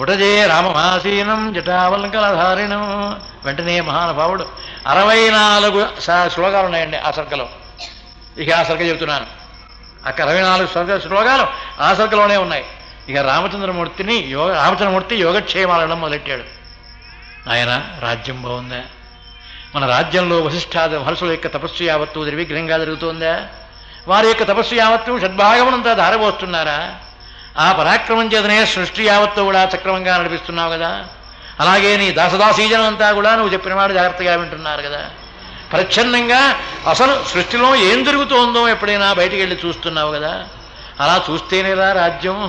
ఉటజే రామమాసీనం జటావల్కలధారిణం. వెంటనే మహానుభావుడు 64 శ్లోకాలు ఉన్నాయండి ఆ సర్కలో. ఇక ఆ సర్క చెబుతున్నాను. అక్కడ 64 శ్లోకాలు ఆ సర్కలోనే ఉన్నాయి. ఇక రామచంద్రమూర్తి యోగక్షేమాలను మొదలెట్టాడు. ఆయన రాజ్యం బాగుందా? మన రాజ్యంలో వశిష్ఠాది మహర్షుల యొక్క తపస్సు యావత్తు నిర్విఘ్నంగా జరుగుతోందా? వారి యొక్క తపస్సు యావత్తు షడ్భాగమునంతా ధారపోస్తున్నారా? ఆ పరాక్రమం చేతనే సృష్టి యావత్తు కూడా సక్రమంగా నడిపిస్తున్నావు కదా. అలాగే నీ దాసదాసీజనం అంతా కూడా నువ్వు చెప్పిన మాట జాగ్రత్తగా వింటున్నారు కదా. ప్రచ్ఛన్నంగా అసలు సృష్టిలో ఏం జరుగుతోందో ఎప్పుడైనా బయటికి వెళ్ళి చూస్తున్నావు కదా. అలా చూస్తేనేలా రాజ్యం.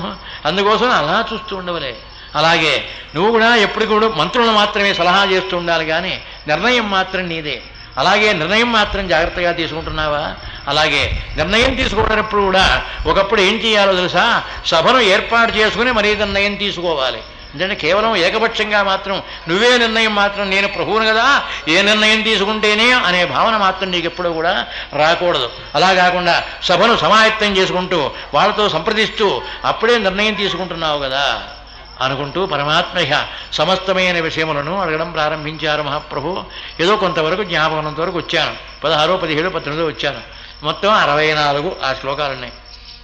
అందుకోసం అలా చూస్తూ ఉండవలే. అలాగే నువ్వు కూడా ఎప్పుడు కూడా మంత్రులను మాత్రమే సలహా చేస్తూ ఉండాలి, కానీ నిర్ణయం మాత్రం నీదే. అలాగే నిర్ణయం మాత్రం జాగ్రత్తగా తీసుకుంటున్నావా? అలాగే నిర్ణయం తీసుకోవడప్పుడు కూడా ఒకప్పుడు ఏం చేయాలో తెలుసా? సభను ఏర్పాటు చేసుకుని మరీ నిర్ణయం తీసుకోవాలి. ఎందుకంటే కేవలం ఏకపక్షంగా మాత్రం నువ్వే నిర్ణయం మాత్రం నేను ప్రభువును కదా, ఏ నిర్ణయం తీసుకుంటేనే అనే భావన మాత్రం నీకు ఎప్పుడూ కూడా రాకూడదు. అలా కాకుండా సభను సమాయత్తం చేసుకుంటూ వాళ్ళతో సంప్రదిస్తూ అప్పుడే నిర్ణయం తీసుకుంటున్నావు కదా అనుకుంటూ పరమాత్మ సమస్తమైన విషయములను అడగడం ప్రారంభించారు మహాప్రభు. ఏదో కొంతవరకు జ్ఞాపకనంత వరకు వచ్చాను. 16, 17, 18 వచ్చాను. మొత్తం 64 ఆ శ్లోకాలున్నాయి.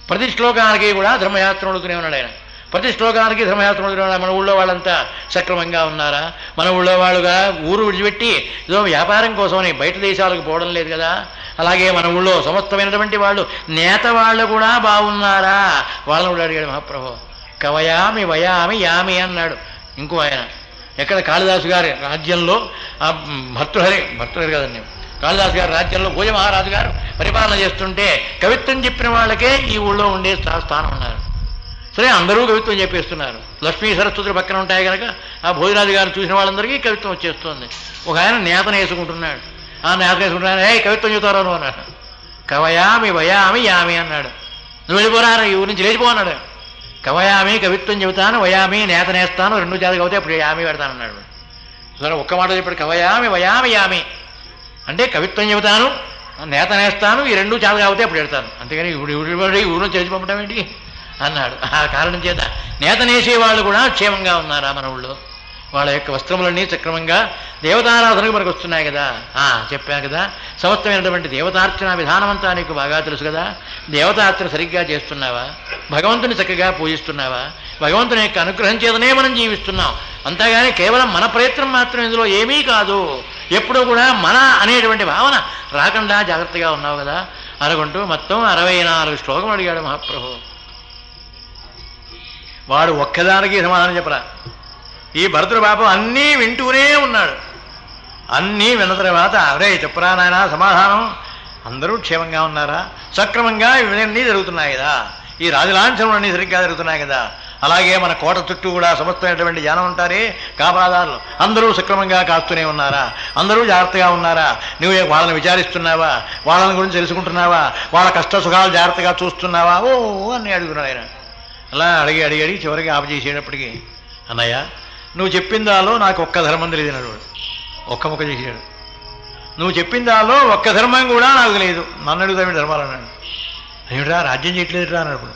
ప్రతి శ్లోకానికి కూడా ధర్మయాత్ర అడుగుతూనే ఉన్నాడు ఆయన. ప్రతి శ్లోకానికి ధర్మయాత్ర అడుగుతూనే ఉన్నాడు. మన ఊళ్ళో వాళ్ళంతా సక్రమంగా ఉన్నారా? మన ఊళ్ళో వాళ్ళుగా ఊరు విడిచిపెట్టి ఏదో వ్యాపారం కోసమని బయట దేశాలకు పోవడం లేదు కదా. అలాగే మన ఊళ్ళో సమస్తమైనటువంటి వాళ్ళు నేత వాళ్ళు కూడా బాగున్నారా? వాళ్ళని కూడా అడిగాడు మహాప్రభు. కవయామి వయామి యామి అన్నాడు ఇంకో ఆయన. ఎక్కడ? కాళిదాసు గారి రాజ్యంలో భర్తృహరి కదండి, కాళిదాసు గారి రాజ్యంలో భోజ మహారాజు గారు పరిపాలన చేస్తుంటే కవిత్వం చెప్పిన వాళ్ళకే ఈ ఊళ్ళో ఉండే స్థానం ఉన్నారు. సరే, అందరూ కవిత్వం చెప్పేస్తున్నారు. లక్ష్మీ సరస్వతులు పక్కన ఉంటాయి కనుక ఆ భోజరాజు గారు చూసిన వాళ్ళందరికీ కవిత్వం వచ్చేస్తుంది. ఒక ఆయన నేతను వేసుకుంటున్నాడు. ఆ నేతను వేసుకుంటున్నాడు. కవిత్వం చెబుతారో నువ్వు అన్నాడు. కవయామి వయామి యామి అన్నాడు. నువ్వు వెళ్ళిపోరా, ఈ ఊరి నుంచి లేచిపోన్నాడు. కవయామి కవిత్వం చెబుతాను, వయామి నేతనేస్తాను, 2 జాతికి అవుతాయి అప్పుడు యామి పెడతానన్నాడు. సరే, ఒక్క మాట చెప్పాడు. కవయామి వయామి యామి అంటే కవిత్వం చెబుతాను, నేతనేస్తాను, ఈ 2 జాతికి అవుతాయి అప్పుడు పెడతాను. అంతేగాని ఊరిలో చేసి పంపడం ఏంటి అన్నాడు. ఆ కారణం చేత నేతనేసేవాళ్ళు కూడా క్షేమంగా ఉన్నారా మన ఊళ్ళో? వాళ్ళ యొక్క వస్త్రములన్నీ సక్రమంగా దేవతారాధనకు మనకు వస్తున్నాయి కదా. చెప్పాను కదా, సమస్తమైనటువంటి దేవతార్చన విధానం అంతా నీకు బాగా తెలుసు కదా. దేవతార్చన సరిగ్గా చేస్తున్నావా? భగవంతుని చక్కగా పూజిస్తున్నావా? భగవంతుని యొక్క అనుగ్రహం చేతనే మనం జీవిస్తున్నాం. అంతేగాని కేవలం మన ప్రయత్నం మాత్రం ఇందులో ఏమీ కాదు. ఎప్పుడూ కూడా మన అనేటువంటి భావన రాకుండా జాగ్రత్తగా ఉన్నావు కదా అనుకుంటూ మొత్తం 64 శ్లోకం అడిగాడు మహాప్రభు. వాడు ఒక్కదానికి సమాధానం చెప్పరా. ఈ భరతుడు పాపం అన్నీ వింటూనే ఉన్నాడు. అన్నీ విన్న తర్వాత అవరే చెప్పరా నాయన సమాధానం. అందరూ క్షేమంగా ఉన్నారా? సక్రమంగా ఇవన్నీ జరుగుతున్నాయి కదా. ఈ రాజలాంఛనములన్నీ సరిగ్గా జరుగుతున్నాయి కదా. అలాగే మన కోట చుట్టూ కూడా సమస్తమైనటువంటి జనం ఉంటారే కాపలాదారులు, అందరూ సక్రమంగా కాస్తూనే ఉన్నారా? అందరూ జాగ్రత్తగా ఉన్నారా? నువ్వు వాళ్ళని విచారిస్తున్నావా? వాళ్ళని గురించి తెలుసుకుంటున్నావా? వాళ్ళ కష్ట సుఖాలు జాగ్రత్తగా చూస్తున్నావా? ఓ అని అడుగుతున్నాడు ఆయన. అలా అడిగి అడిగి అడిగి చివరికి ఆపచేసేటప్పటికి, అన్నయ్య నువ్వు చెప్పిన దాలో నాకు ఒక్క ధర్మం తెలియదు. ఒక్క ముక్క చేసాడు. నువ్వు చెప్పిన దాలో ఒక్క ధర్మం కూడా నాకు తెలియదు. నన్ను అడుగుతావు ధర్మాలు అన్నాడు. ఏమిట్రా రాజ్యం చేయట్లేదురా అన్నాడు.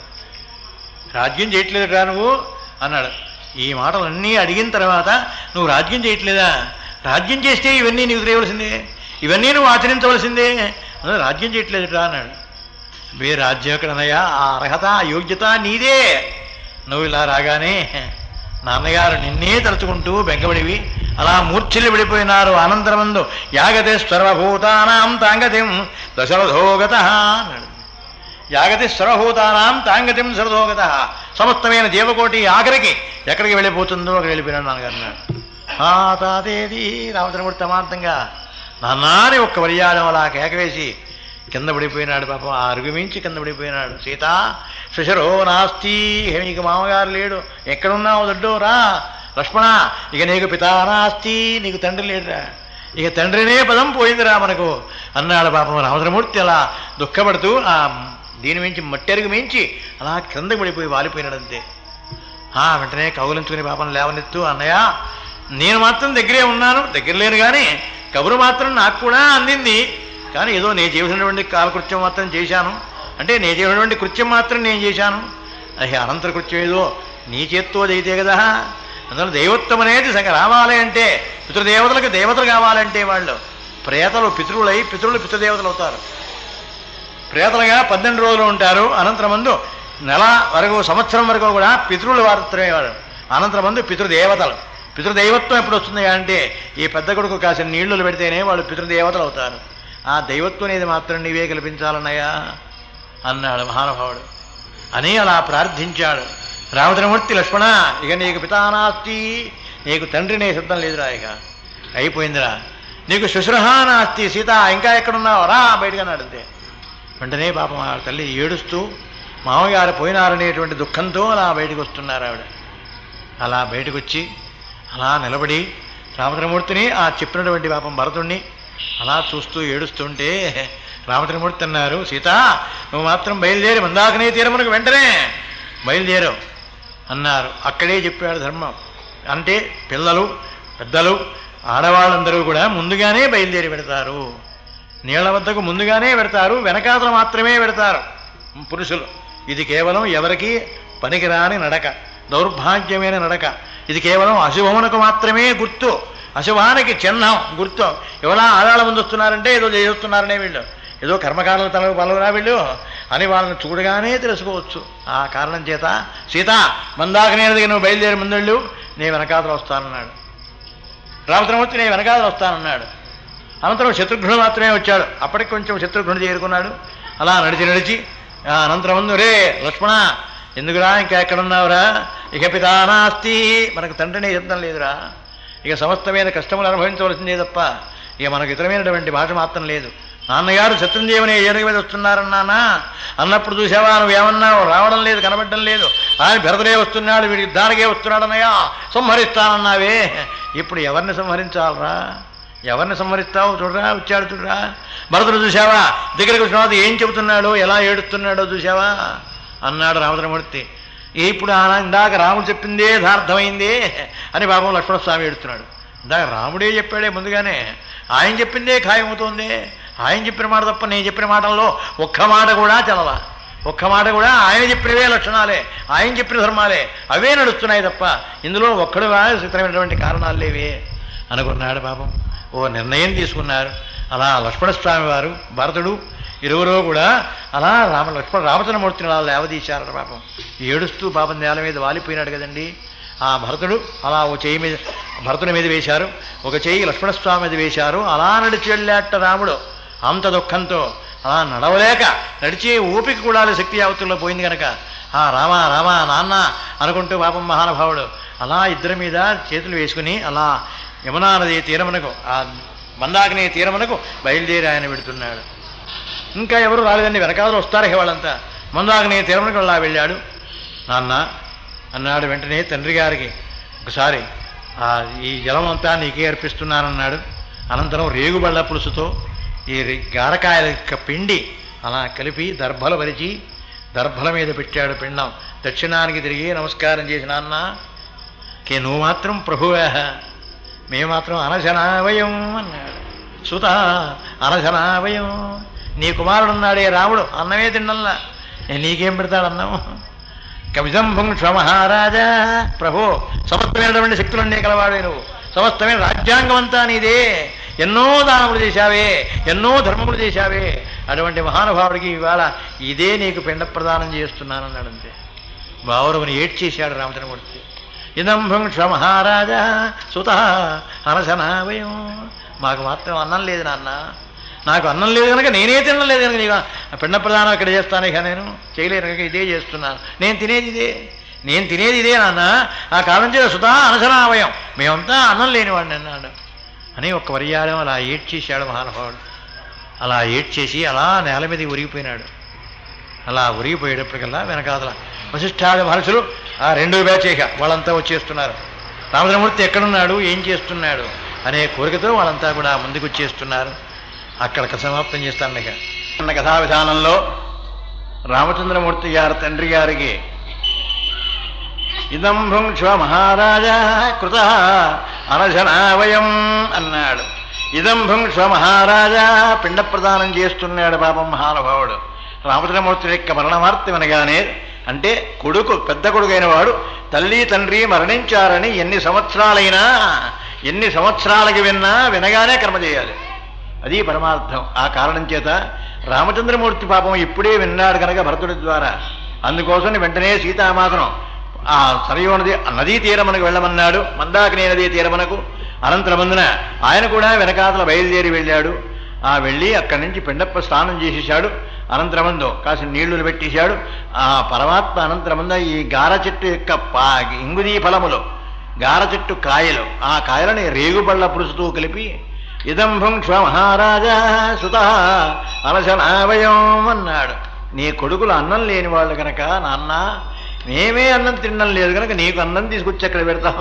రాజ్యం చేయట్లేదురా నువ్వు అన్నాడు. ఈ మాటలన్నీ అడిగిన తర్వాత నువ్వు రాజ్యం చేయట్లేదా? రాజ్యం చేస్తే ఇవన్నీ నీకు తెలియవలసిందే, ఇవన్నీ నువ్వు ఆచరించవలసిందే. రాజ్యం చేయట్లేదురా అన్నాడు. వే రాజ్యం ఎక్కడనయ్యా? ఆ అర్హత ఆ యోగ్యత నీదే. నువ్వు ఇలా రాగానే నాన్నగారు నిన్నే తలుచుకుంటూ బెంగబడివి అలా మూర్ఛిల్లి పడిపోయినారు. అనంతరమందు యాగతి సర్వభూతానాం తాంగతిం దశరథోగత అన్నాడు. యాగతి సర్వభూతానాం తాంగతిం దశరథోగత. సమస్తమైన జీవకోటి ఆఖరికి ఎక్కడికి వెళ్ళిపోతుందో అక్కడ వెళ్ళిపోయినాడు నాన్నగారు అన్నాడు. తాతేది రామచంద్రమూర్తి అమాంతంగా నాన్నాని ఒక్క మర్యాదం అలా కేకవేసి కింద పడిపోయినాడు. పాపం ఆ అరుగు మించి కింద పడిపోయినాడు. సీత శశరో నాస్తి, నీకు మామగారు లేడు, ఎక్కడున్నావు దొడ్డో రా. లక్ష్మణ ఇక నీకు పితా నాస్తి, నీకు తండ్రి లేడురా, ఇక తండ్రినే పదం పోయిందిరా మనకు అన్నాడు. పాపం రామచంద్రమూర్తి అలా దుఃఖపడుతూ ఆ దీని మించి మట్టెరుగు మించి అలా కిందకి పడిపోయి వాలిపోయినాడు అంతే. వెంటనే కౌలించుకుని పాపం లేవనెత్తు, అన్నయ్య నేను మాత్రం దగ్గరే ఉన్నాను, దగ్గర లేను కానీ కబురు మాత్రం నాకు కూడా అందింది. కానీ ఏదో నేను చేసినటువంటి కాలకృత్యం మాత్రం చేశాను, అంటే నేను చేసినటువంటి కృత్యం మాత్రం నేను చేశాను. అది అనంతర కృత్యం ఏదో నీ చేత్తో అయితే కదా. అందులో దైవత్వం అనేది రావాలి అంటే పితృదేవతలకు దేవతలు కావాలంటే వాళ్ళు ప్రేతలు పితృలై పితృలు పితృదేవతలు అవుతారు. ప్రేతలుగా 12 రోజులు ఉంటారు. అనంతరం మందు నెల వరకు సంవత్సరం వరకు కూడా పితృలు మాత్రమే వాడు. అనంతరం మందు పితృదేవతలు. పితృదైవత్వం ఎప్పుడు వస్తుంది అంటే ఈ పెద్ద కొడుకు కాసిన నీళ్లు పెడితేనే వాళ్ళు పితృదేవతలు అవుతారు. ఆ దైవత్వం అనేది మాత్రం నీవే కల్పించాలన్నయ్యా అన్నాడు మహానుభావుడు. అని అలా ప్రార్థించాడు రామచంద్రమూర్తి. లక్ష్మణ, ఇక నీకు పితానాస్తి, నీకు తండ్రినే శబ్దం లేదురా, ఇక అయిపోయిందిరా. నీకు శుశ్రూష నాస్తి, సీత ఇంకా ఎక్కడున్నావు రా బయటకు అన్నాడు. అంతే. వెంటనే పాపం ఆ తల్లి ఏడుస్తూ మామగారు పోయినారనేటువంటి దుఃఖంతో అలా బయటకు వస్తున్నారు ఆవిడ. అలా బయటకు వచ్చి అలా నిలబడి రామచంద్రమూర్తిని ఆ చెప్పినటువంటి పాపం భరతుణ్ణి అలా చూస్తూ ఏడుస్తుంటే రామచంద్రమూర్తి అన్నారు, సీత నువ్వు మాత్రం బయలుదేరి మందాకినీ తీరమునకు వెంటనే బయలుదేరు అన్నారు. అక్కడే చెప్పాడు ధర్మం. అంటే పిల్లలు పెద్దలు ఆడవాళ్ళందరూ కూడా ముందుగానే బయలుదేరి పెడతారు. నీళ్ల వద్దకు ముందుగానే పెడతారు, వెనకాతలు మాత్రమే పెడతారు పురుషులు. ఇది కేవలం ఎవరికి పనికిరాని నడక, దౌర్భాగ్యమైన నడక. ఇది కేవలం అశుభమునకు మాత్రమే గుర్తు, అశుభానికి చిహ్నం గుర్తు. ఎవరా ఆడాళ్ళ ముందు వస్తున్నారంటే ఏదో చేస్తున్నారనే వీళ్ళు, ఏదో కర్మకాండల తల పలువురా వీళ్ళు అని వాళ్ళని చూడగానే తెలుసుకోవచ్చు. ఆ కారణం చేత సీత మందాకినీ దగ్గర నువ్వు బయలుదేరి ముందళ్ళు, నేను వెనకాతలు వస్తానన్నాడు. రామచంద్రమూర్తి నేను వెనకాతలు వస్తానన్నాడు. అనంతరం శత్రుఘ్నుడు మాత్రమే వచ్చాడు. అప్పటికి కొంచెం శత్రుఘ్నుడు చేరుకున్నాడు. అలా నడిచి అనంతరం ముందు, రే లక్ష్మణ ఎందుకురా ఇంకా ఎక్కడున్నావురా, ఇక పితానాస్తి, మనకు తండ్రినే చెప్తాం లేదురా, ఇక సమస్తమైన కష్టములు అనుభవించవలసిందే తప్ప ఇక మనకు ఇతరమైనటువంటి భాష మాత్రం లేదు. నాన్నగారు శత్రుంజీవని ఏనుగు మీద వస్తున్నారన్నానా అన్నప్పుడు చూసావా, నువ్వు ఏమన్నావు, రావడం లేదు, కనబడడం లేదు. ఆయన భరతుడే వస్తున్నాడు, వీడికి యుద్ధానికే వస్తున్నాడన్నయ్యా, సంహరిస్తానన్నావే, ఇప్పుడు ఎవరిని సంహరించాలరా, ఎవరిని సంహరిస్తావు, చూడరా వచ్చాడు చూడరా. భరతుడు చూసావా, దగ్గరికి వచ్చిన తర్వాత ఏం చెబుతున్నాడో, ఎలా ఏడుస్తున్నాడో చూసావా అన్నాడు రామచంద్రమూర్తి. ఇప్పుడు ఇందాక రాముడు చెప్పిందే యథార్థమైందే అని పాపం లక్ష్మణస్వామి ఏడుస్తున్నాడు. ఇందాక రాముడే చెప్పాడే ముందుగానే, ఆయన చెప్పిందే ఖాయమవుతోంది. ఆయన చెప్పిన మాట తప్ప నేను చెప్పిన మాటల్లో ఒక్క మాట కూడా చదవా, ఒక్క మాట కూడా ఆయన చెప్పినవే లక్షణాలే, ఆయన చెప్పిన ధర్మాలే అవే నడుస్తున్నాయి తప్ప ఇందులో ఒక్కడుగా ఇతరమైనటువంటి కారణాలు లేవే అనుకున్నాడు పాపం. ఓ నిర్ణయం తీసుకున్నారు. అలా లక్ష్మణస్వామి వారు భరతుడు ఇరువురో కూడా అలా రామచంద్రమూర్తిని అలా లేవదీశారు. పాపం ఏడుస్తూ పాపం నేల మీద వాలిపోయినాడు కదండి. ఆ భరతుడు అలా ఓ చెయ్యి మీద భరతుని మీద వేశారు, ఒక చెయ్యి లక్ష్మణస్వామి మీద వేశారు. అలా నడిచి వెళ్ళాట రాముడు అంత దుఃఖంతో. అలా నడవలేక నడిచే ఓపిక కూడా శక్తి యావత్తుల్లో పోయింది కనుక ఆ రామ రామ నాన్న అనుకుంటూ పాపం మహానుభావుడు అలా ఇద్దరి మీద చేతులు వేసుకుని అలా యమునా నది తీరమునకు, ఆ మందాకినీ తీరమునకు బయలుదేరి ఆయన పెడుతున్నాడు. ఇంకా ఎవరు రాలేదండి, వెనకాలలో వస్తారు వాళ్ళంతా. మందాకినీ తీరమునకు అలా వెళ్ళాడు. నాన్న అన్నాడు. వెంటనే తండ్రి గారికి ఒకసారి ఈ జలం అంతా నీకే అర్పిస్తున్నానన్నాడు. అనంతరం రేగుబళ్ళ పులుసుతో ఈ గారకాయల యొక్క పిండి అలా కలిపి దర్భలు పరిచి దర్భల మీద పెట్టాడు పిండం. దక్షిణానికి తిరిగి నమస్కారం చేసి, నాన్న కే నువ్వు మాత్రం ప్రభువే, మేము మాత్రం అనశనావయం అన్నాడు. సుత అనశనావయం, నీ కుమారుడున్నాడే రాముడు అన్నమే తిన్నల్లా, నేను నీకేం పెడతాడు అన్నం. కవిజంభం క్షమహారాజా, ప్రభు సమస్తమైనటువంటి శక్తులన్నీ కలవాడే నువ్వు, సమస్తమైన రాజ్యాంగం అంతా నీదే, ఎన్నో దానములు చేశావే, ఎన్నో ధర్మములు చేశావే, అటువంటి మహానుభావుడికి ఇవాళ ఇదే నీకు పిండ ప్రదానం చేస్తున్నానన్నాడు. అంతే. బావురమని ఏడ్చేశాడు రామచంద్రమూర్తి. ఇదంభం క్షమహారాజా సుత అనశనావయం, మాకు మాత్రం అన్నం లేదు నాన్న, నాకు అన్నం లేదు కనుక నేనే తినలేదు కనుక నీకు పిండ ప్రదానం ఇక్కడ చేస్తాను, ఇక నేను చేయలేను కనుక ఇదే చేస్తున్నాను, నేను తినేది ఇదే నాన్న, ఆ కాలం చేత సుతా అనశనావయం, మేమంతా అన్నం లేనివాడిని అన్నాడు అని ఒక్క పర్యాయం అలా ఏడ్చేశాడు మహానుభావుడు. అలా ఏడ్చేసి అలా నేల మీద ఉరిగిపోయినాడు. అలా ఉరిగిపోయేటప్పటికల్లా వెనకాదల వశిష్ఠాది మహర్షులు ఆ రెండో బ్యాచ్ ఇక వాళ్ళంతా వచ్చేస్తున్నారు. రామచంద్రమూర్తి ఎక్కడున్నాడు, ఏం చేస్తున్నాడు అనే కోరికతో వాళ్ళంతా కూడా ముందుకు వచ్చేస్తున్నారు. అక్కడ సమాప్తం చేస్తాను. ఇక అన్న కథా విధానంలో రామచంద్రమూర్తి గారి తండ్రి గారికి ఇదం భుంక్ష్వ మహారాజా కృత అనశనావయం అన్నాడు. ఇదం భుంక్ష్వ మహారాజా పిండ ప్రదానం చేస్తున్నాడు పాపం మహానుభావుడు. రామచంద్రమూర్తి యొక్క మరణవార్త వినగానే అంటే కొడుకు పెద్ద కొడుకైన వాడు తల్లి తండ్రి మరణించారని ఎన్ని సంవత్సరాలకి వినగానే కర్మ చేయాలి. అది పరమార్థం. ఆ కారణం చేత రామచంద్రమూర్తి పాపం ఇప్పుడే విన్నాడు కనుక భరతుడి ద్వారా, అందుకోసం వెంటనే సీతామాతను ఆ సరయూ నదీ తీరమునకు వెళ్ళమన్నాడు, మందాకిని నదీ తీరమునకు. అనంతరమందున ఆయన కూడా వెనకాతల బయలుదేరి వెళ్ళాడు. ఆ వెళ్ళి అక్కడి నుంచి పిండప్ప స్నానం చేసేశాడు. అనంతరమందు కాసి నీళ్లు పెట్టేశాడు. ఆ పరమాత్మ అనంతరమంద ఈ గార చెట్టు యొక్క ఇంగుదీ ఫలములు, గార చెట్టు కాయలు, ఆ కాయలని రేగుబళ్ళ పురుసుతూ కలిపి ఇదం భుంక్ష మహారాజా సుత అలశనావయం అన్నాడు. నీ కొడుకులు అన్నం లేని వాళ్ళు కనుక నాన్న మేమే అన్నం తినడం లేదు కనుక నీకు అన్నం తీసుకొచ్చి అక్కడ పెడతాం.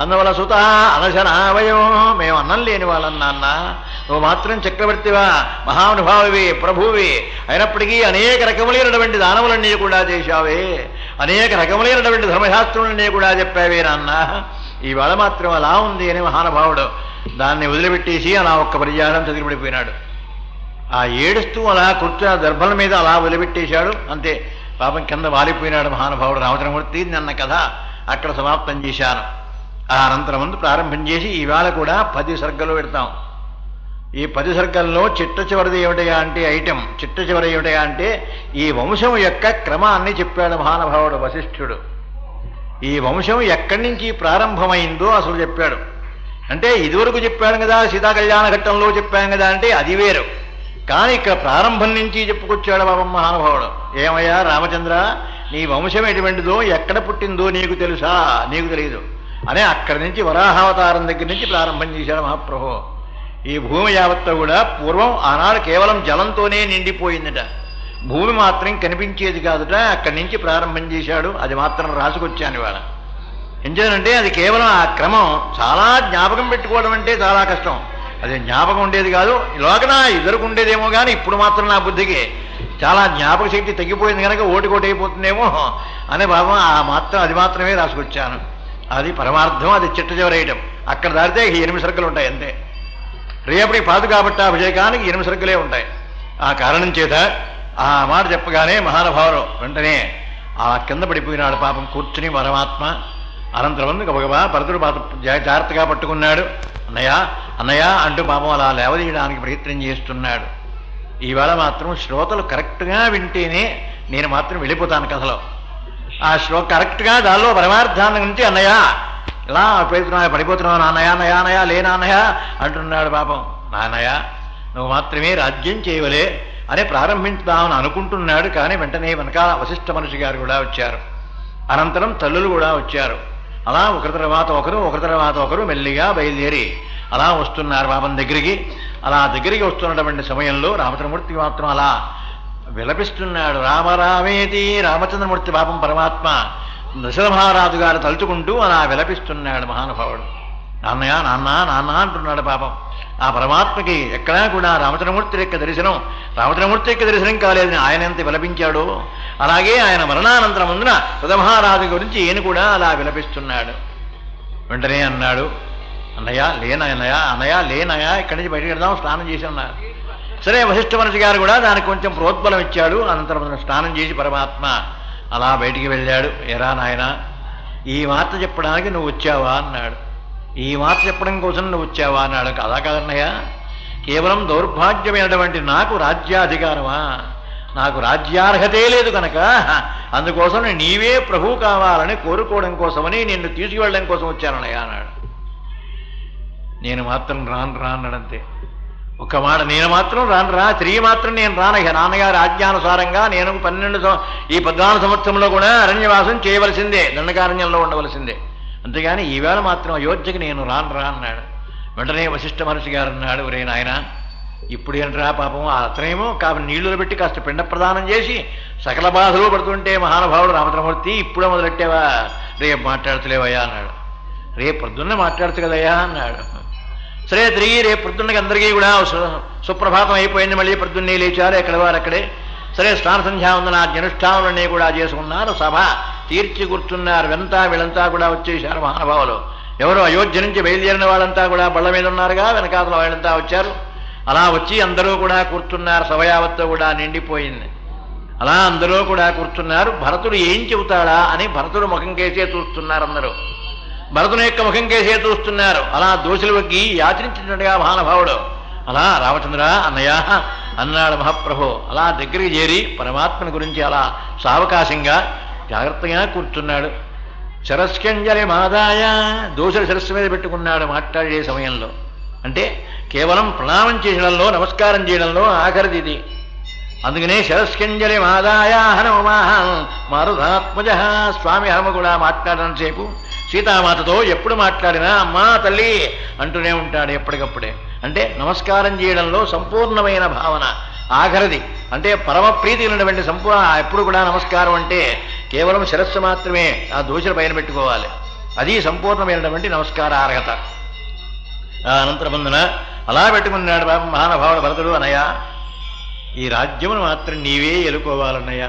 అందువల్ల సుత అలశనావయం, మేము అన్నం లేని వాళ్ళం నాన్న, నువ్వు మాత్రం చక్రవర్తివా, మహానుభావివి, ప్రభువి అయినప్పటికీ అనేక రకములైనటువంటి దానములన్నీ కూడా చేశావే, అనేక రకములైనటువంటి ధర్మశాస్త్రములన్నీ కూడా చెప్పావే నాన్న, ఈవేళ మాత్రం అలా ఉంది అని మహానుభావుడు దాన్ని వదిలిపెట్టేసి అలా ఒక్క పర్యాయం చదివిపడిపోయినాడు. ఆ ఏడుస్తూ అలా కూర్చున్న దర్భల మీద అలా వదిలిపెట్టేశాడు. అంతే, పాపం కింద వాలిపోయినాడు మహానుభావుడు రామచంద్రమూర్తి. నిన్న కథ అక్కడ సమాప్తం చేశాను. ఆ అనంతరం ముందు ప్రారంభం చేసి ఈవేళ కూడా 10 సర్గలు పెడతాం. ఈ 10 సర్గల్లో చిట్ట చివరిది ఏమిటయా అంటే చిట్ట చివరి ఏమిటయా అంటే ఈ వంశం యొక్క క్రమాన్ని చెప్పాడు మహానుభావుడు వశిష్ఠుడు. ఈ వంశం ఎక్కడి నుంచి ప్రారంభమైందో అసలు చెప్పాడు. అంటే ఇదివరకు చెప్పాను కదా, సీతా కళ్యాణ ఘట్టంలో చెప్పాను కదా అంటే అది వేరు. కానీ ఇక్కడ ప్రారంభం నుంచి చెప్పుకొచ్చాడు బాబా మహానుభావుడు. ఏమయ్యా రామచంద్ర, నీ వంశం ఎటువంటిదో ఎక్కడ పుట్టిందో నీకు తెలుసా? నీకు తెలియదు అనే అక్కడి నుంచి వరాహావతారం దగ్గర నుంచి ప్రారంభం చేశాడు మహాప్రభు. ఈ భూమి యావత్తు కూడా పూర్వం ఆనాడు కేవలం జలంతోనే నిండిపోయిందట, భూమి మాత్రం కనిపించేది కాదుట. అక్కడి నుంచి ప్రారంభం చేశాడు. అది మాత్రం రాసుకొచ్చాను ఇవాళ. ఎందుకంటే అది కేవలం ఆ క్రమం చాలా జ్ఞాపకం పెట్టుకోవడం అంటే చాలా కష్టం. అది జ్ఞాపకం ఉండేది కాదు, లోకన ఇద్దరికి ఉండేదేమో కానీ ఇప్పుడు మాత్రం నా బుద్ధికి చాలా జ్ఞాపక శక్తి తగ్గిపోయింది కనుక ఓటికోటి అయిపోతుందేమో అనే భావం అది మాత్రమే రాసుకొచ్చాను. అది పరమార్థం. అది చిట్ట చివరేయటం. అక్కడ దారితే 8 సర్గలు ఉంటాయి అంతే. రేపటి పాదుకాపట్టాభిషేకానికి 8 సర్గలే ఉంటాయి. ఆ కారణం చేత ఆ మాట చెప్పగానే మహానుభావుడు వెంటనే ఆ కింద పడిపోయినాడు పాపం కూర్చుని పరమాత్మ. అనంతరం గబగబా భరతుడు జాగ్రత్తగా పట్టుకున్నాడు. అన్నయ్య అన్నయ్య అంటూ పాపం అలా లేవదీయడానికి ప్రయత్నం చేస్తున్నాడు. ఈవేళ మాత్రం శ్రోతలు కరెక్ట్గా వింటేనే నేను మాత్రం వెళ్ళిపోతాను కథలో. ఆ కరెక్ట్గా దానిలో పరమార్థాన్ని గురించి అన్నయ్య ఇలా పడిపోతున్నావు నాన్నయ్య, అన్నయ్య అన్నయ్య లేనాన్నయ్య అంటున్నాడు పాపం. నాన్నయ్య నువ్వు మాత్రమే రాజ్యం చేయవలే అని ప్రారంభించుదామని అనుకుంటున్నాడు. కానీ వెంటనే వెనకాల వశిష్ఠ మనిషి గారు కూడా వచ్చారు. అనంతరం తల్లులు కూడా వచ్చారు. అలా ఒకరి తర్వాత ఒకరు మెల్లిగా బయలుదేరి అలా వస్తున్నారు పాపం దగ్గరికి. అలా దగ్గరికి వస్తున్నటువంటి సమయంలో రామచంద్రమూర్తి మాత్రం అలా విలపిస్తున్నాడు. రామరామేతి రామచంద్రమూర్తి పాపం పరమాత్మ దశరథ మహారాజు గారు తలుచుకుంటూ అలా విలపిస్తున్నాడు మహానుభావుడు. నాన్నయ్య నాన్న నాన్న అంటున్నాడు పాపం. ఆ పరమాత్మకి ఎక్కడా కూడా రామచంద్రమూర్తి యొక్క దర్శనం కాలేదని ఆయన ఎంత విలపించాడో అలాగే ఆయన మరణానంతరం ముందున దశరథమహారాజు గురించి ఈయన కూడా అలా విలపిస్తున్నాడు. వెంటనే అన్నాడు, అన్నయ్య లేనయ్య ఇక్కడి నుంచి బయటకు వెళ్దాం, స్నానం చేసి అన్నారు. సరే వశిష్ఠ మనిషి గారు కూడా దానికి కొంచెం ప్రోద్బలం ఇచ్చాడు. అనంతరం స్నానం చేసి పరమాత్మ అలా బయటికి వెళ్ళాడు. ఎరా నాయన, ఈ మాట చెప్పడానికి నువ్వు వచ్చావా అన్నాడు. ఈ మాట చెప్పడం కోసం నువ్వు వచ్చావా అన్నాడు. కదా కాదన్నయ్య, కేవలం దౌర్భాగ్యమైనటువంటి నాకు రాజ్యాధికారమా, నాకు రాజ్యార్హతే లేదు కనుక అందుకోసం నీవే ప్రభు కావాలని కోరుకోవడం కోసమని నిన్ను తీసుకువెళ్ళడం కోసం వచ్చానన్నయ్య అన్నాడు. నేను మాత్రం రానడంతే ఒక మాట, నేను మాత్రం రానురా, తిరిగి మాత్రం నేను రానయ్య. నాన్నగారి ఆజ్ఞానుసారంగా నేను 14 సంవత్సరంలో కూడా అరణ్యవాసం చేయవలసిందే, దండకారణ్యంలో ఉండవలసిందే. అంతేగాని ఈవేళ మాత్రం అయోధ్యకి నేను రానురా అన్నాడు. వెంటనే వశిష్ఠ మహర్షి గారు అన్నాడు, ఒరే నాయన ఇప్పుడు ఏంట్రా పాపం, అతనేమో నీళ్లు పెట్టి కాస్త పిండ ప్రదానం చేసి సకల బాధలు పడుతుంటే మహానుభావుడు రామచంద్రమూర్తి ఇప్పుడే మొదలెట్టావా, రేపు మాట్లాడుతులేవయ్యా అన్నాడు. రేపు పొద్దున్నే మాట్లాడుతు కదయ్యా అన్నాడు. సరే తిరిగి రేపు పొద్దున్నకి అందరికీ కూడా సుప్రభాతం అయిపోయింది. మళ్ళీ పొద్దున్నే లేచారు, ఎక్కడ వారు అక్కడే. సరే స్నాన సంధ్యావందన జనుష్ఠానులన్నీ కూడా చేసుకున్నారు. సభ తీర్చి కూర్చున్నారు. వీళ్ళంతా కూడా వచ్చేసారు మహానుభావులు. ఎవరో అయోధ్య నుంచి బయలుదేరిన వాళ్ళంతా కూడా బళ్ళ మీద ఉన్నారుగా, వెనకాతల వాళ్ళంతా వచ్చారు. అలా వచ్చి అందరూ కూడా కూర్చున్నారు. సభ యావత్తు కూడా నిండిపోయింది. అలా అందరూ కూడా కూర్చున్నారు. భరతుడు ఏం చెబుతాడా అని భరతుడు ముఖం కేసే చూస్తున్నారు. అందరూ భరతుని యొక్క ముఖం కేసే చూస్తున్నారు. అలా దోషులు వగ్గి యాచరించినట్టుగా మహానుభావుడు అలా రామచంద్ర అన్నయ్య అన్నాడు మహాప్రభు. అలా దగ్గరికి చేరి పరమాత్మని గురించి అలా సావకాశంగా జాగ్రత్తగా కూర్చున్నాడు. శరస్కంజలి మాదాయ దోషుల శిరస్సు మీద పెట్టుకున్నాడు మాట్లాడే సమయంలో. అంటే కేవలం ప్రణామం చేయడంలో నమస్కారం చేయడంలో ఆఖరిది ఇది. అందుకనే శరస్కంజలి మాదాయ హనుమాన్ మారుధాత్మజ స్వామి హనుమ కూడా మాట్లాడడం సేపు సీతామాతతో ఎప్పుడు మాట్లాడినా అమ్మా తల్లి అంటూనే ఉంటాడు ఎప్పటికప్పుడే. అంటే నమస్కారం చేయడంలో సంపూర్ణమైన భావన ఆఖరిది. అంటే పరమ ప్రీతి ఉన్నటువంటి ఎప్పుడు కూడా నమస్కారం అంటే కేవలం శిరస్సు మాత్రమే ఆ దోషుల పైన పెట్టుకోవాలి. అది సంపూర్ణమైనటువంటి నమస్కార అర్హత. అనంతరబంధన అలా పెట్టుకున్నాడు మహానుభావుడు భరతుడు. అన్నయ్య ఈ రాజ్యమును మాత్రం నీవే ఎలుకోవాలన్నయ్య.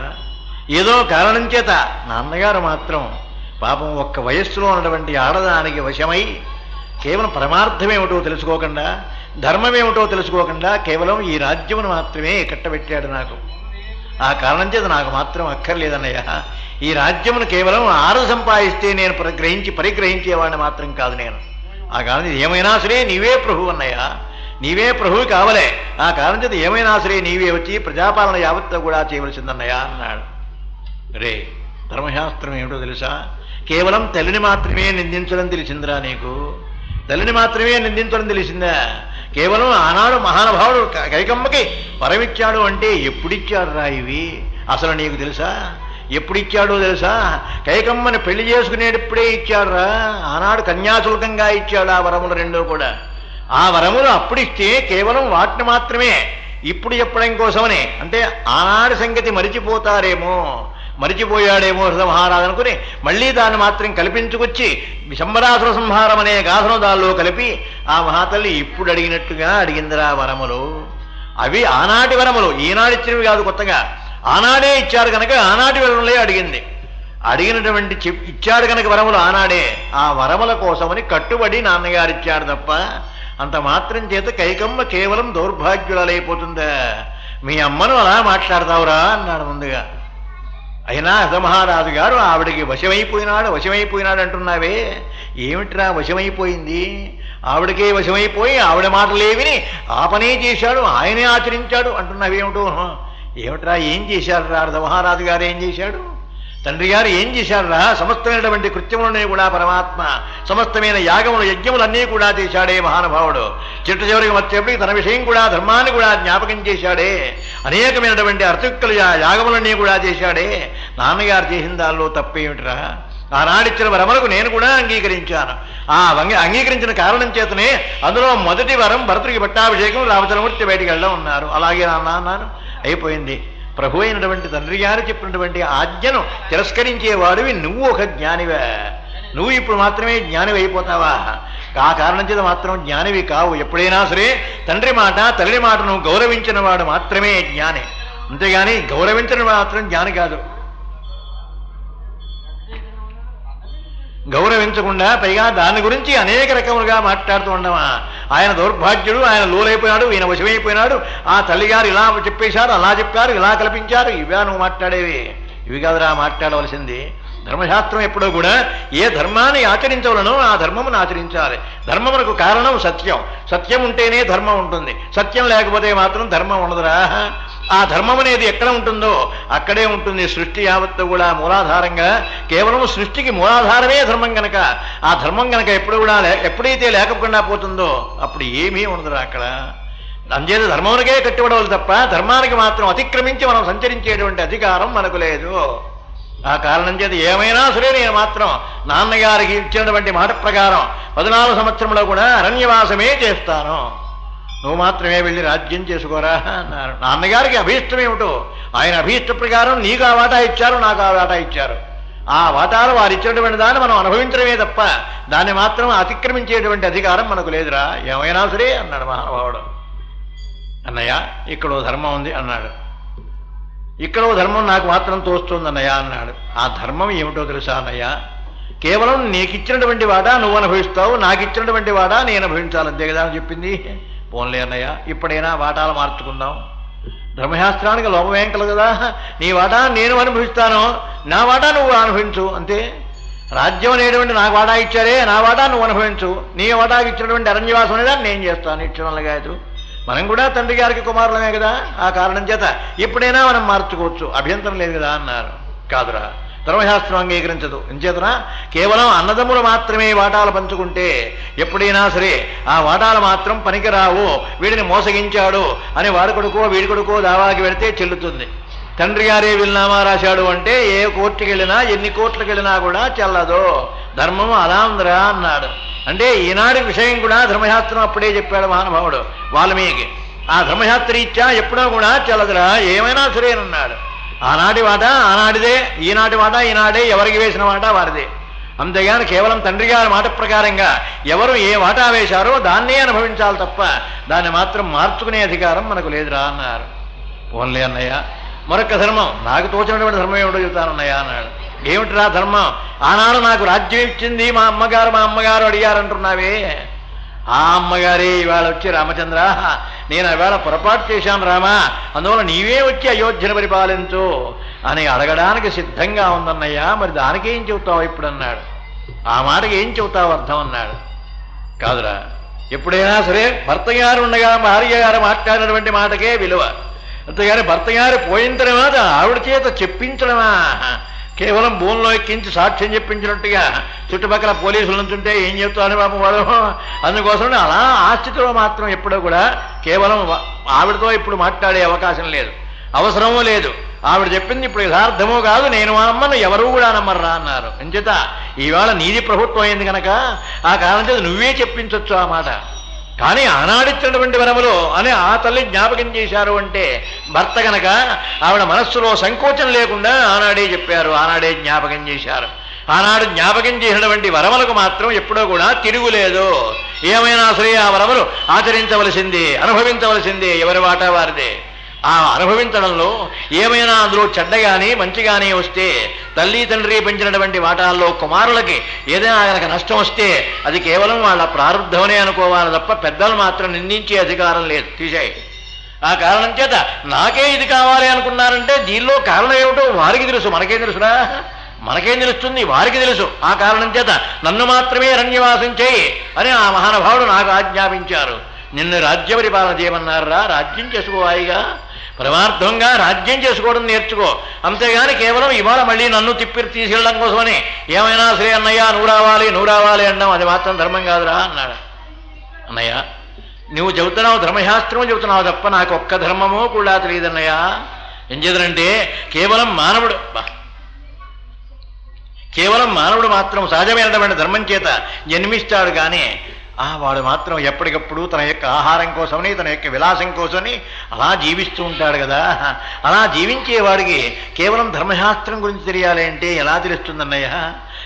ఏదో కారణం చేత నాన్నగారు మాత్రం పాపం ఒక్క వయస్సులో ఉన్నటువంటి ఆడదానికి వశమై కేవలం పరమార్థమేమిటో తెలుసుకోకుండా ధర్మమేమిటో తెలుసుకోకుండా కేవలం ఈ రాజ్యమును మాత్రమే కట్టబెట్టాడు నాకు. ఆ కారణం చేత నాకు మాత్రం అక్కర్లేదన్నయ్య. ఈ రాజ్యమును కేవలం సంపాదిస్తే నేను పరిగ్రహించేవాడిని మాత్రం కాదు నేను. ఆ కారణం చేత ఏమైనా సరే నీవే ప్రభు అన్నయ్య, నీవే ప్రభువు కావలే. ఆ కారణం చేత ఏమైనా సరే నీవే వచ్చి ప్రజాపాలన యావత్తు కూడా చేయవలసిందన్నయ్య అన్నాడు. రే ధర్మశాస్త్రం ఏమిటో తెలుసా? కేవలం తల్లిని మాత్రమే నిందించడం తెలిసిందిరా నీకు? తల్లిని మాత్రమే నిందించడం తెలిసిందా? కేవలం ఆనాడు మహానుభావుడు కైకమ్మకి వరమిచ్చాడు అంటే ఎప్పుడిచ్చాడు రా ఇవి? అసలు నీకు తెలుసా? ఎప్పుడిచ్చాడో తెలుసా? కైకమ్మని పెళ్లి చేసుకునేటప్పుడే ఇచ్చాడురా. ఆనాడు కన్యాశుల్కంగా ఇచ్చాడు ఆ వరములు రెండో కూడా. ఆ వరములు అప్పుడిస్తే కేవలం వాటిని మాత్రమే ఇప్పుడు చెప్పడం కోసమని. అంటే ఆనాడు సంగతి మరిచిపోయాడేమో హృదమహారాజు అనుకుని మళ్ళీ దాన్ని మాత్రం కల్పించుకొచ్చి శంబరాసుర సంహారం అనే గాథను దానిలో కలిపి ఆ మహాతల్లి ఇప్పుడు అడిగినట్టుగా అడిగిందిరా వరములు. అవి ఆనాటి వరములు, ఈనాడు ఇచ్చినవి కాదు కొత్తగా. ఆనాడే ఇచ్చారు కనుక ఆనాటి వరములే అడిగింది. అడిగినటువంటి ఇచ్చాడు కనుక వరములు ఆనాడే. ఆ వరముల కోసమని కట్టుబడి నాన్నగారు ఇచ్చాడు తప్ప అంత మాత్రం చేత కైకమ్మ కేవలం దౌర్భాగ్యులైపోతుందా? మీ అమ్మను అలా మాట్లాడతావురా అన్నాడు ముందుగా. అయినా హృదమహారాజు గారు ఆవిడికి వశమైపోయినాడు అంటున్నావే, ఏమిట్రా వశమైపోయింది? ఆవిడకే వశమైపోయి ఆవిడ మాటలేవిని ఆ పనే చేశాడు, ఆయనే ఆచరించాడు అంటున్నావేమిటో. ఏమిట్రా ఏం చేశాడు రా హృదమహారాజు గారు? ఏం చేశాడు? తండ్రి గారు ఏం చేశాడు రా? సమస్తమైనటువంటి కృత్యములన్నీ కూడా పరమాత్మ, సమస్తమైన యాగములు యజ్ఞములన్నీ కూడా చేశాడే మహానుభావుడు. చిట్టు చివరికి వచ్చేప్పటికి తన విషయం కూడా ధర్మాన్ని కూడా జ్ఞాపకం చేశాడే. అనేకమైనటువంటి అర్థయుక్తులు యాగములన్నీ కూడా చేశాడే. నాన్నగారు చేసిన దానిలో తప్పేమిటిరా? ఆనాడిచ్చిన వరములకు నేను కూడా అంగీకరించాను. ఆ అంగీకరించిన కారణం చేతనే అందులో మొదటి వరం భరతుడికి పట్టాభిషేకం, రామచంద్రమూర్తి బయటికి వెళ్ళడం ఉన్నారు. అలాగే నాన్న అన్నాను. అయిపోయింది. ప్రభు అయినటువంటి తండ్రి గారు చెప్పినటువంటి ఆజ్ఞను తిరస్కరించేవాడివి నువ్వు ఒక జ్ఞానివే. నువ్వు ఇప్పుడు మాత్రమే జ్ఞానివి అయిపోతావా? ఆ కారణం చేత మాత్రం జ్ఞానివి కావు. ఎప్పుడైనా సరే తండ్రి మాట తల్లి మాటను గౌరవించిన వాడు మాత్రమే జ్ఞాని, అంతేగాని గౌరవించిన మాత్రం జ్ఞాని కాదు. గౌరవించకుండా పైగా దాని గురించి అనేక రకములుగా మాట్లాడుతూ ఉండవా? ఆయన దౌర్భాగ్యుడు, ఆయన లోలైపోయాడు, ఈయన వశమైపోయినాడు, ఆ తల్లిగారు ఇలా చెప్పేశారు, అలా చెప్పారు, ఇలా కల్పించారు, ఇవే నువ్వు మాట్లాడేవి? ఇవి కాదురా మాట్లాడవలసింది. ధర్మశాస్త్రం ఎప్పుడో కూడా ఏ ధర్మాన్ని ఆచరించవలనో ఆ ధర్మమును ఆచరించాలి. ధర్మమునకు కారణం సత్యం. సత్యం ఉంటేనే ధర్మం ఉంటుంది. సత్యం లేకపోతే మాత్రం ధర్మం ఉండదురా. ఆ ధర్మం అనేది ఎక్కడ ఉంటుందో అక్కడే ఉంటుంది సృష్టి యావత్తు కూడా. మూలాధారంగా కేవలం సృష్టికి మూలాధారమే ధర్మం కనుక ఆ ధర్మం కనుక ఎప్పుడు కూడా ఎప్పుడైతే లేకుండా పోతుందో అప్పుడు ఏమీ ఉండదురా అక్కడ. అంచేత ధర్మమునికే కట్టుబడవాలి తప్ప ధర్మానికి మాత్రం అతిక్రమించి మనం సంచరించేటువంటి అధికారం మనకు లేదు. ఆ కారణం చేత ఏమైనా సరే నేను మాత్రం నాన్నగారికి ఇచ్చినటువంటి మాట ప్రకారం 14 సంవత్సరంలో కూడా అరణ్యవాసమే చేస్తాను. నువ్వు మాత్రమే వెళ్ళి రాజ్యం చేసుకోరా అన్నారు. నాన్నగారికి అభీష్టమేమిటో ఆయన అభీష్ట ప్రకారం నీకు ఆ వాటా ఇచ్చారు, నాకు ఆ వాటా ఇచ్చారు. ఆ వాటాలు వారు ఇచ్చినటువంటి దాన్ని మనం అనుభవించడమే తప్ప దాన్ని మాత్రం అతిక్రమించేటువంటి అధికారం మనకు లేదురా. ఏమైనా సరే అన్నాడు మహానుభావుడు. అన్నయ్య ఇక్కడో ధర్మం ఉంది అన్నాడు. ఇక్కడో ధర్మం నాకు మాత్రం తోస్తుంది అన్నయ్య అన్నాడు. ఆ ధర్మం ఏమిటో తెలుసా అన్నయ్య? కేవలం నీకిచ్చినటువంటి వాటా నువ్వు అనుభవిస్తావు, నాకు ఇచ్చినటువంటి వాటా నేను అనుభవించాలి, అంతే కదా అని చెప్పింది. పోన్లే అన్నయ్య, ఇప్పుడైనా వాటాలు మార్చుకుందాం. ధర్మశాస్త్రానికి లోపమేం కలదు కదా. నీ వాటా నేను అనుభవిస్తాను, నా వాటా నువ్వు అనుభవించు అంతే. రాజ్యం అనేటువంటి నాకు వాటా ఇచ్చారే, నా వాటా నువ్వు అనుభవించు. నీ వాటాకి ఇచ్చినటువంటి అరణ్యవాసం అనేది నేను చేస్తాను ఇచ్చినగాయతు. మనం కూడా తండ్రి గారికి కుమారులమే కదా, ఆ కారణం చేత ఎప్పుడైనా మనం మార్చుకోవచ్చు, అభ్యంతరం లేదు కదా అన్నారు. కాదురా, ధర్మశాస్త్రం అంగీకరించదు. ఎంచేతన కేవలం అన్నదమ్ములు మాత్రమే వాటాలు పంచుకుంటే ఎప్పుడైనా సరే ఆ వాటాలు మాత్రం పనికిరావు, వీడిని మోసగించాడు అని వాడి కొడుకో వీడి కొడుకో దావాకి వెళితే చెల్లుతుంది. తండ్రి గారే వీలునామా రాశాడు అంటే ఏ కోర్టుకి వెళ్ళినా ఎన్ని కోర్టులకు వెళ్ళినా కూడా చెల్లదు. ధర్మం అలా ఉందిరా అన్నాడు. అంటే ఈనాటి విషయం కూడా ధర్మశాస్త్రం అప్పుడే చెప్పాడు మహానుభావుడు వాల్మీకి. ఆ ధర్మశాస్త్రీత్యా ఎప్పుడో కూడా చెల్లదురా, ఏమైనా సరేనన్నాడు. ఆనాటి వాట ఆనాడిదే, ఈనాటి వాట ఈనాడే, ఎవరికి వేసిన వాట వారిదే. అంతేగాని కేవలం తండ్రి గారి మాట ప్రకారంగా ఎవరు ఏ వాటా వేశారో దాన్నే అనుభవించాలి తప్ప దాన్ని మాత్రం మార్చుకునే అధికారం మనకు లేదురా అన్నారు. ఓన్లీ అన్నయ్య, మరొక ధర్మం నాకు తోచినటువంటి ధర్మం ఏమిటో చెబుతానన్నయ్య అన్నాడు. ఏమిటిరా ధర్మం? ఆనాడు నాకు రాజ్యం ఇచ్చింది మా అమ్మగారు అడిగారంటున్నావే, ఆ అమ్మగారే ఇవాళ వచ్చి రామచంద్ర నేను ఇవాళ పొరపాటు చేశాను రామా, అందువల్ల నీవే వచ్చి అయోధ్యను పరిపాలించు అని అడగడానికి సిద్ధంగా ఉందన్నయ్యా. మరి దానికి ఏం చెబుతావు ఇప్పుడు అన్నాడు. ఆ మాటకి ఏం చెబుతావు అర్థం అన్నాడు. కాదురా, ఎప్పుడైనా సరే భర్త గారు ఉండగా భార్య గారు మాట్లాడినటువంటి మాటకే విలువ. అంతేగాని భర్త గారు పోయిన తర్వాత ఆవిడ చేత చెప్పించడమా, కేవలం భూమిలో ఎక్కించి సాక్ష్యం చెప్పించినట్టుగా చుట్టుపక్కల పోలీసులు నుంచుంటే ఏం చెప్తాను పాపం వాడు. అందుకోసం అలా ఆ స్థితిలో మాత్రం ఎప్పుడూ కూడా కేవలం ఆవిడతో ఇప్పుడు మాట్లాడే అవకాశం లేదు, అవసరమూ లేదు. ఆవిడ చెప్పింది ఇప్పుడు యథార్థమో కాదు, నేను అమ్మను ఎవరూ కూడా నమ్మర్రా అన్నారు. ఎంచేత ఈవేళ నీది ప్రభుత్వం అయింది కనుక ఆ కారణం చేత నువ్వే చెప్పించవచ్చు ఆ మాట. కానీ ఆనాడిచ్చినటువంటి వరములు అని ఆ తల్లి జ్ఞాపకం చేశారు అంటే భర్త గనక ఆవిడ మనస్సులో సంకోచం లేకుండా ఆనాడే చెప్పారు, ఆనాడే జ్ఞాపకం చేశారు. ఆనాడు జ్ఞాపకం చేసినటువంటి వరములకు మాత్రం ఎప్పుడో కూడా తిరుగులేదు. ఏమైనా సరే ఆ వరములు ఆచరించవలసిందే, అనుభవించవలసిందే, ఎవరి వాటా వారిదే. ఆ అనుభవించడంలో ఏమైనా అందులో చెడ్డగాని మంచిగానే వస్తే తల్లి తండ్రి పెంచినటువంటి వాటాల్లో కుమారులకి ఏదైనా కనుక నష్టం వస్తే అది కేవలం వాళ్ళ ప్రారంధమనే అనుకోవాలి తప్ప పెద్దలు మాత్రం నిందించే అధికారం లేదు, తీసేయి. ఆ కారణం చేత నాకే ఇది కావాలి అనుకున్నారంటే దీనిలో కారణం ఏమిటో వారికి తెలుసు, మనకేం తెలుసురా? మనకేం తెలుస్తుంది? వారికి తెలుసు. ఆ కారణం చేత నన్ను మాత్రమే అరణ్యవాసం చేయి అని ఆ మహానుభావుడు నాకు ఆజ్ఞాపించారు. నిన్ను రాజ్య పరిపాలన చేయమన్నారా, రాజ్యం చేసుకోవాయిగా, పరమార్థంగా రాజ్యం చేసుకోవడం నేర్చుకో. అంతేగాని కేవలం ఇవాళ మళ్ళీ నన్ను తీసుకెళ్ళడం కోసమని ఏమైనా సరే అన్నయ్య నువ్వు రావాలి అనడం అది మాత్రం ధర్మం కాదురా అన్నాడు. అన్నయ్య నువ్వు చెబుతున్నావు ధర్మశాస్త్రం చెబుతున్నావు తప్ప నాకు ఒక్క ధర్మమో కూడా తెలియదన్నయ్య. ఏం చేద్దంటే కేవలం మానవుడు మాత్రం సహజమైనటువంటి ధర్మం చేత జన్మిస్తాడు. కానీ వాడు మాత్రం ఎప్పటికప్పుడు తన యొక్క ఆహారం కోసమని తన యొక్క విలాసం కోసమని అలా జీవిస్తూ ఉంటాడు కదా. అలా జీవించేవాడికి కేవలం ధర్మశాస్త్రం గురించి తెలియాలి అంటే ఎలా తెలుస్తుందన్నయ్య?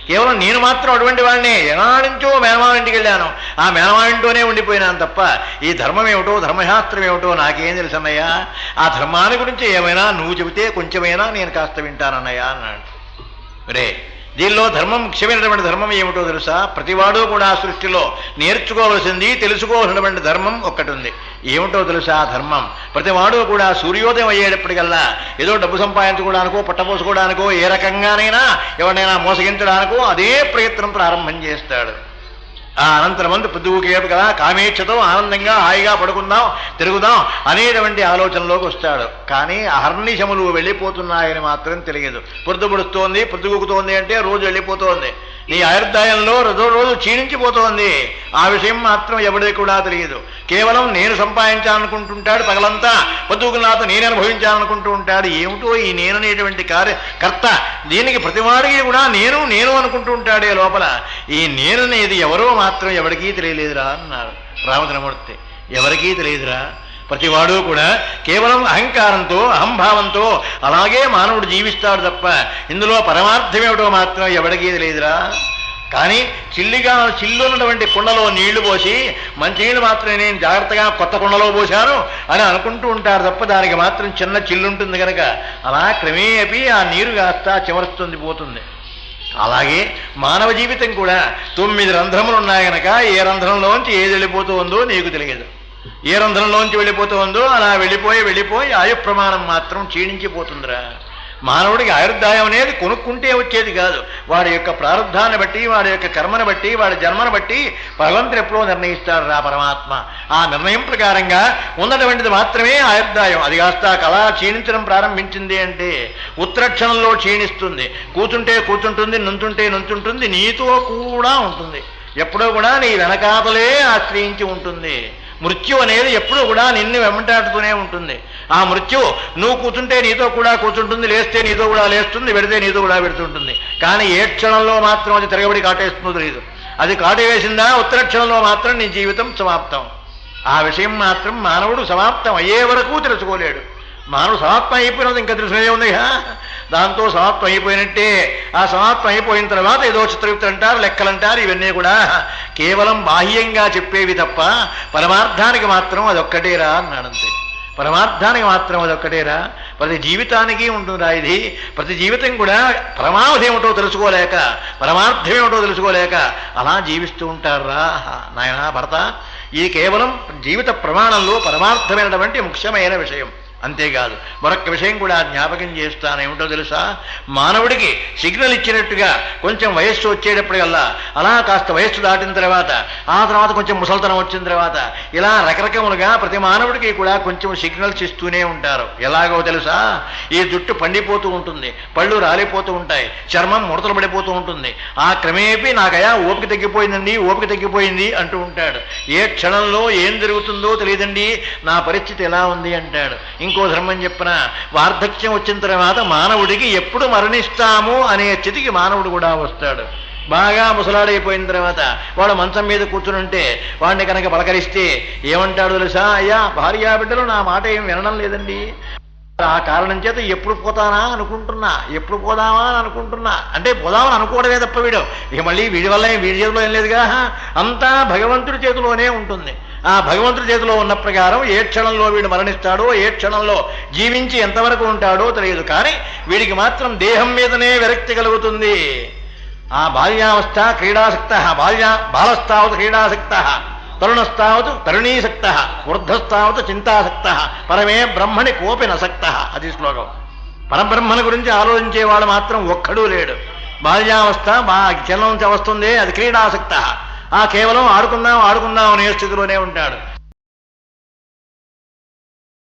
కేవలం నేను మాత్రం అటువంటి వాడిని ఎనాడించో మేనమావింటికి వెళ్ళాను, ఆ మేనమావింటోనే ఉండిపోయినాను తప్ప ఈ ధర్మం ఏమిటో ధర్మశాస్త్రం ఏమిటో నాకేం తెలుసు అన్నయ్య. ఆ ధర్మాన్ని గురించి ఏమైనా నువ్వు చెబితే కొంచెమైనా నేను కాస్త వింటానన్నయ్య అన్నాడు. రే దీనిలో ధర్మం ముఖ్యమైనటువంటి ధర్మం ఏమిటో తెలుసా? ప్రతివాడు కూడా సృష్టిలో నేర్చుకోవలసింది తెలుసుకోవాల్సినటువంటి ధర్మం ఒక్కటి ఉంది. ఏమిటో తెలుసా ధర్మం? ప్రతివాడు కూడా సూర్యోదయం అయ్యేటప్పటికల్లా ఏదో డబ్బు సంపాదించుకోవడానికో పట్టపోసుకోవడానికో ఏ రకంగానైనా ఎవరినైనా మోసగించడానికో అదే ప్రయత్నం ప్రారంభం చేస్తాడు. ఆ అనంతరం మంది పొద్దుగుకేపు కదా కామేచ్ఛతో ఆనందంగా హాయిగా పడుకుందాం తిరుగుదాం అనేటువంటి ఆలోచనలోకి వస్తాడు. కానీ అహర్నిశములు వెళ్ళిపోతున్నాయని మాత్రం తెలియదు. పొద్దుపడుస్తోంది పొద్దుగుకుతోంది అంటే రోజు వెళ్ళిపోతోంది, నీ ఆయుర్దాయంలో రోజు క్షీణించిపోతోంది. ఆ విషయం మాత్రం ఎవరికి కూడా తెలియదు. కేవలం నేను సంపాదించాలనుకుంటుంటాడు పగలంతా, పొద్దుగుకున్నాత నేను అనుభవించాలనుకుంటూ ఉంటాడు. ఏమిటో ఈ నేననేటువంటి కర్త, దీనికి ప్రతివాడికి కూడా నేను అనుకుంటూ ఉంటాడే లోపల. ఈ నేననేది ఎవరో మాత్రం ఎవరికీ తెలియలేదురా అన్నారు రామచంద్రమూర్తి. ఎవరికీ తెలియదురా. ప్రతివాడు కూడా కేవలం అహంకారంతో అహంభావంతో అలాగే మానవుడు జీవిస్తాడు తప్ప ఇందులో పరమార్థమేమిటో మాత్రం ఎవరికీ తెలియదురా. కానీ చిల్లున్నటువంటి కుండలో నీళ్లు పోసి మంచినీళ్ళు మాత్రం నేను జాగ్రత్తగా కొత్త కుండలో పోశాను అని అనుకుంటూ ఉంటారు తప్ప దానికి మాత్రం చిన్న చిల్లుంటుంది కనుక అలా క్రమేపీ ఆ నీరు కాస్త చివరిస్తుంది పోతుంది. అలాగే మానవ జీవితం కూడా 9 రంధ్రములు ఉన్నాయి కనుక ఏ రంధ్రంలోంచి ఏది వెళ్ళిపోతూ ఉందో నీకు తెలియదు. ఏ రంధ్రంలోంచి వెళ్ళిపోతూ ఉందో అలా వెళ్ళిపోయి ఆయు ప్రమాణం మాత్రం క్షీణించిపోతుందిరా. మానవుడికి ఆయుర్దాయం అనేది కొనుక్కుంటే వచ్చేది కాదు. వాడి యొక్క ప్రారంధాన్ని బట్టి, వాడి యొక్క కర్మను బట్టి, వాడి జన్మను బట్టి భగవంతుడు ఎప్పుడో నిర్ణయిస్తాడు రా పరమాత్మ. ఆ నిర్ణయం ప్రకారంగా ఉన్నటువంటిది మాత్రమే ఆయుర్దాయం. అది కాస్త కళ క్షీణించడం ప్రారంభించింది అంటే ఉత్తరక్షణంలో క్షీణిస్తుంది. కూర్చుంటుంది, నుంచుంటుంది, నీతో కూడా ఉంటుంది. ఎప్పుడో కూడా నీ వెనకాతలే ఆశ్రయించి ఉంటుంది. మృత్యు అనేది ఎప్పుడూ కూడా నిన్ను వెంటాడుతూనే ఉంటుంది. ఆ మృత్యు నువ్వు కూర్చుంటే నీతో కూడా కూర్చుంటుంది, లేస్తే నీతో కూడా లేస్తుంది, పెడితే నీతో కూడా పెడుతుంటుంది. కానీ ఏ క్షణంలో మాత్రం అది తిరగబడి కాటేస్తుందో తెలియదు. అది కాటు వేసిందా ఉత్తర క్షణంలో మాత్రం నీ జీవితం సమాప్తం. ఆ విషయం మాత్రం మానవుడు సమాప్తం అయ్యే వరకు తెలుసుకోలేడు. మానవుడు సమాప్తం అయిపోయినది ఇంకా తెలుసుకునే ఉంది. దాంతో సమాప్తం అయిపోయినట్టే. ఆ సమాప్తం అయిపోయిన తర్వాత ఏదో చిత్రయుక్తులు అంటారు, లెక్కలు అంటారు. ఇవన్నీ కూడా కేవలం బాహ్యంగా చెప్పేవి తప్ప పరమార్థానికి మాత్రం అదొక్కటేరా అన్నాడంతే. పరమార్థానికి మాత్రం అదొక్కటేరా. ప్రతి జీవితానికి ఉంటుందిరా ఇది. ప్రతి జీవితం కూడా పరమావధి ఏమిటో తెలుసుకోలేక, పరమార్థం ఏమిటో తెలుసుకోలేక అలా జీవిస్తూ ఉంటారా నాయనా భరత. ఇది కేవలం జీవిత ప్రమాణంలో పరమార్థమైనటువంటి ముఖ్యమైన విషయం. అంతేకాదు మరొక విషయం కూడా జ్ఞాపకం చేస్తాను. ఏమిటో తెలుసా, మానవుడికి సిగ్నల్ ఇచ్చినట్టుగా కొంచెం వయస్సు వచ్చేటప్పటికల్లా, అలా కాస్త వయస్సు దాటిన తర్వాత, ఆ తర్వాత కొంచెం ముసల్తనం వచ్చిన తర్వాత, ఇలా రకరకములుగా ప్రతి మానవుడికి కూడా కొంచెం సిగ్నల్స్ ఇస్తూనే ఉంటారు. ఎలాగో తెలుసా, ఈ జుట్టు పండిపోతూ ఉంటుంది, పళ్ళు రాలిపోతూ ఉంటాయి, చర్మం ముడతలు పడిపోతూ ఉంటుంది. ఆ క్రమేపీ నాకయా ఓపిక తగ్గిపోయింది అంటూ ఉంటాడు. ఏ క్షణంలో ఏం జరుగుతుందో తెలియదండి, నా పరిస్థితి ఎలా ఉంది అంటాడు. ఇంకో ధర్మం చెప్పిన, వార్ధక్యం వచ్చిన తర్వాత మానవుడికి ఎప్పుడు మరణిస్తాము అనే స్థితికి మానవుడు కూడా వస్తాడు. బాగా ముసలాడైపోయిన తర్వాత వాడు మంచం మీద కూర్చునుంటే వాడిని కనుక పలకరిస్తే ఏమంటాడు తెలుసా, అయ్యా భార్యా బిడ్డలు నా మాట ఏం వినడం లేదండి, ఆ కారణం చేత ఎప్పుడు పోదామా అని అనుకుంటున్నా. అంటే పోదామని అనుకోవడమే తప్ప వీడు ఇక మళ్ళీ వీడి వల్ల వీడి చేతిలో ఏం లేదుగా, అంతా భగవంతుడి చేతిలోనే ఉంటుంది. ఆ భగవంతుడి చేతిలో ఉన్న ప్రకారం ఏ క్షణంలో వీడు మరణిస్తాడో, ఏ క్షణంలో జీవించి ఎంతవరకు ఉంటాడో తెలియదు. కానీ వీడికి మాత్రం దేహం మీదనే విరక్తి కలుగుతుంది. ఆ బాల్యావస్థ క్రీడాసక్త, బాలస్థావత్ క్రీడాసక్త, తరుణస్థావత్ తరుణీసక్త, వృద్ధస్థావత్ చింతాసక్త, పరమే బ్రహ్మణి కోపి నసక్త. అది శ్లోకం. పరబ్రహ్మని గురించి ఆలోచించేవాడు మాత్రం ఒక్కడూ లేడు. బాల్యావస్థ చలనం వస్తుంది, అది క్రీడాసక్త. ఆ కేవలం ఆడుకుందాం అనే స్థితిలోనే ఉంటాడు.